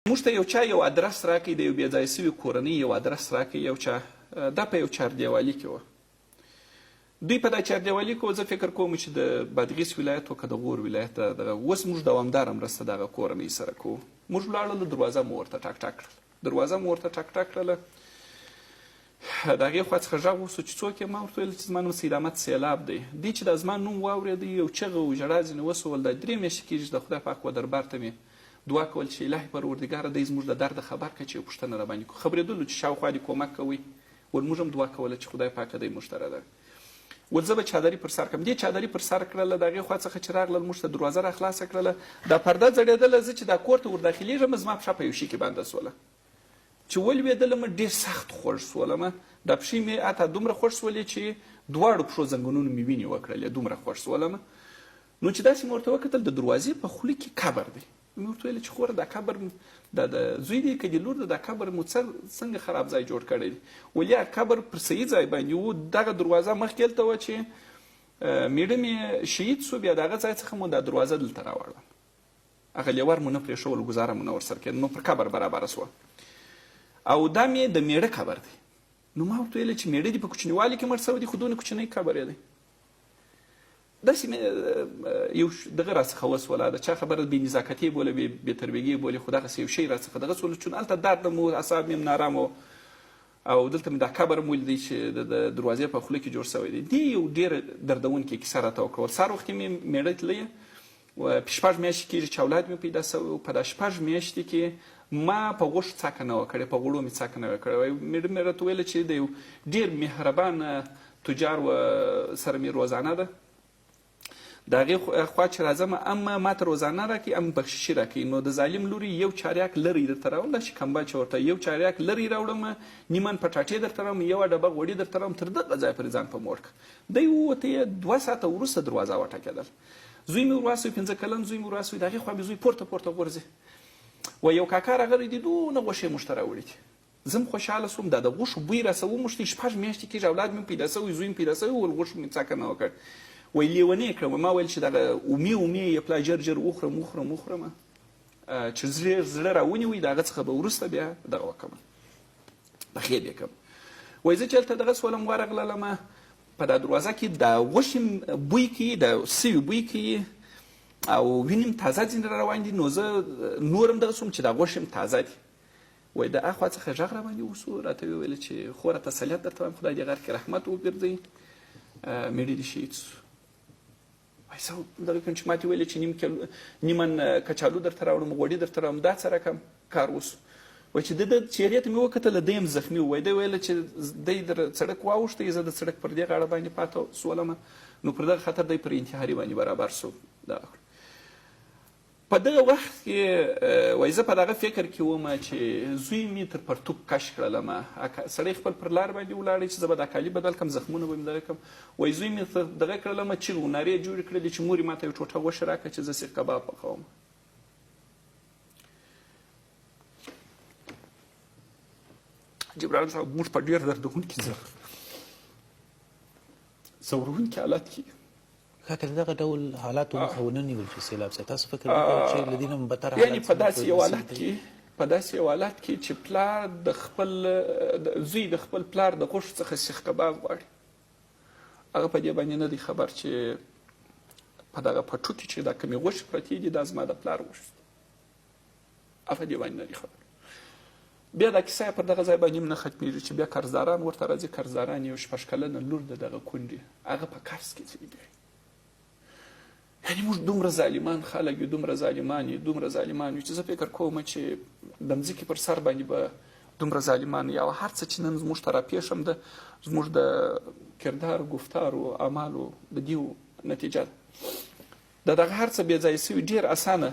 موږ ته یو چا یو ادرس راکړي، د یو بې ځایه سوي کورنۍ یو ادرس راکړي یو چا، دا په یو چاردیوالي کې وه. دوی په دا چاردیوالي کې زه فکر کوم چې د بادغیس ولایت و که د غور ولایت دغه اوس موږ دوامداره مرسته دغه کورنۍ سره کوو. موږ ولاړلو، دروازه مو ورته ټک ټک کړل، دروازه مو ورته ټک ټک کړله. د هغې خوا څخه غږ وسو چې څوک یم؟ ما ورته ویل چې زما نوم سید احمد سیلاب دی. دی چې دا زما نوم واورېدی یو چغه و ژړا ځینې وسول. دا 3 میاشتې کېږي چې د خدای پاک و دربار ته مې دعا کول چې الهي پروردګاره دی زموږ د درد خبر کړه چې یو پوښتنه راباندې کړو. خبرېدلو چې شاوخوا دې کومک کوئ، ول موږ هم دعا کوله چې خدای پاکه دی موږ ته راده. ول زه به چادري پر سر کړم. دې چادري پر سر کړله، د هغې خوا څخه چې راغلل موږ ته دروازه را خلاصه کړله. دا پرده ځړېدله. زه چې دا کور ته ور داخلېږم زما پښه په یو شي کې بنده سوله. چې ولوېدلم ډېر سخت خوږ سولم. دا پښې مې حتی دومره خوږ سولې چې دواړو پښو زنګونونو مې وینې وکړلې، دومره خوږ سولم. نو چې داسې مې ورته وکتل، د دروازې په خوله کې قبر دی. مې ورته ویل چې خوره دا قبر د زوی دی که د لور دی، دا قبر مو څنګه خراب ځای جوړ کړی دی؟ ولې قبر پر صحیح ځای باندې و. دغه دروازه مخکې هلته وه چې میړه مې شهید سو، بیا د هغه ځای څخه مو دا دروازه دلته راوړله. هغه لیور مو نه پرېښول، ګزاره مو نه ورسره کېده، نو پر قبر برابره سوه. او دا مې د میړه قبر دی. نو ما ورته ویل چې میړه دې په کوچنیوالي کې مړ سوی دی، خو دونه کوچنی قبر یې دی. داسې مې یو دغه راڅخه وسوله، د چا خبره بې نزاکتي یې بوله، بې تربیګي یې بولې، خو دغسې یو شی راڅخه دغه سوله. چون هلته درد مو، اعصاب مې نارام و، او دلته مې دا قبر هم ولیدی چې د دروازې په خوله کې جوړ سوی دی. دې یو ډېره دردونکې کیسه راته وکړل. سهار وختې مې میړه تللی و، 6 میاشتې کېږي چې اولاد مې پیدا سوی و. په دا 6 میاشتې کې ما په غوښو څاکه نه وه کړې، په غوړو مې څاکه نه وه کړې. میړه مې راته ویله چې د یو ډېر مهربان تجار سره مې روزانه ده، د هغې خوا چې راځم اما ماته روزانه راکړي ام بخششي راکړي. نو د ظالم لوري یو چاریاک لرې درته راوړم، داسې کمبل چې ورته یو چاریاک لرې راوړم، نیمن پټاټې درته راوړم، یوه ډبه غوړي درته راوړم، تر دغه ځایه پورې ځان په موړ کړه. دی ووته، 2 ساعته وروسته دروازه وټکېدل. زوی مې ورواستوي، 15 کلن زوی مې ورواستوي. د هغې خوا مې زوی پورته پورته غورځي. و یو کاکا راغلی دی، دونه غوښې موږ ته راوړي دي. زه هم خوشحاله سوم، دا د غوښو بوی راسه وموښتي. 6 میاشتې کېږي اولاد مې پیدا سوی، زوی مې پیدا سوی، ول غوښو مې څاکه نه وکړ. وی لیونی یې کړم. ما ویل چې دغه اومې یې پلا جر جر وخورم چې زړه راونیوي، د هغه څخه به وروسته بیا دغه وکړم، بخیر یې کړم. وایي زه چې هلته دغه سولم ورغللم، په دا دروازه کې د غوښې بوی کوي، د سوي بوی کوي، او وینم تازه ځینې را روان دي. نو زه نور هم دغه سوم چې دا غوښې هم تازه دي. وایي د اخوا څخه غږ را باندې وسو، راته ویې ویل چې خوره تسلیت درته وایم، خدای دې غر کې رحمت وګرځوي، میړه دې شهید سو. وایي زه دغه کوم چې ماته ویلې چې نیمن کچالو درته راوړم، غوړي درته راوړم، دا څه رقم کار وسو؟ وایي چې د چهرې ته مې وکتله، دی هم زخمي و. وایي دی ویله چې دی در سړک واوښتی، زه د سړک پر دې غاړه باندې پاته سولم. نو پر دغه خطر دی پر انتحاري باندې برابر سو. په دغه وخت کې وایي زه په دغه فکر کې وم چې زوی مې تر پرتوګ کش کړلم. سړی خپل پر لار باندې ولاړی چې زه به دا کالي بدل کړم، زخمونه به مې دغه کړم. وایي زوی مې دغه کړلم، چیغې و نارې جوړې کړلې چې مور یې ما ته یو ټوټه غوښه راکړه چې زه سیخ کباب پخوم. جبرائیل صاحب موږ په ډېر دردونکي ځورونکي حالت کې کاکه دغه ډول حالات مخه ونه نیول شي سیلاب صاحب، تاسو فکر وکړئ چې له دې نه بدتر حالات، یعنې په داسې یو حالت کې چې پلار د خپل زوی د خپل پلار د غوښو څخه سیخ کباب غواړي، هغه په دې باندې نه دی خبر چې په دغه پټو کې چې دا کومې غوښې پرتې دي دا زما د پلار غوښې دي، هغه په دې باندې نه دی خبر. بیا دا کیسه پر دغه ځای باندې هم نه ختمېږي چې بیا قرضداران ورته راځي. قرضداران یو 6 کلنه لور د دغه کونډې، هغه په قرض کې ځي. یعنې موږ دومره ظالمان خلک یو، دومره ظالمان یو چې زه فکر کوم چې د مځکې پر سر باندې به دومره ظالمان یو. هر څه چې نن زموږ ته راپېښ هم ده زموږ د کردار، گفتارو، اعمالو د دې نتیجه ده. د دغه هر څه بې ځایه سوي ډېر اسانه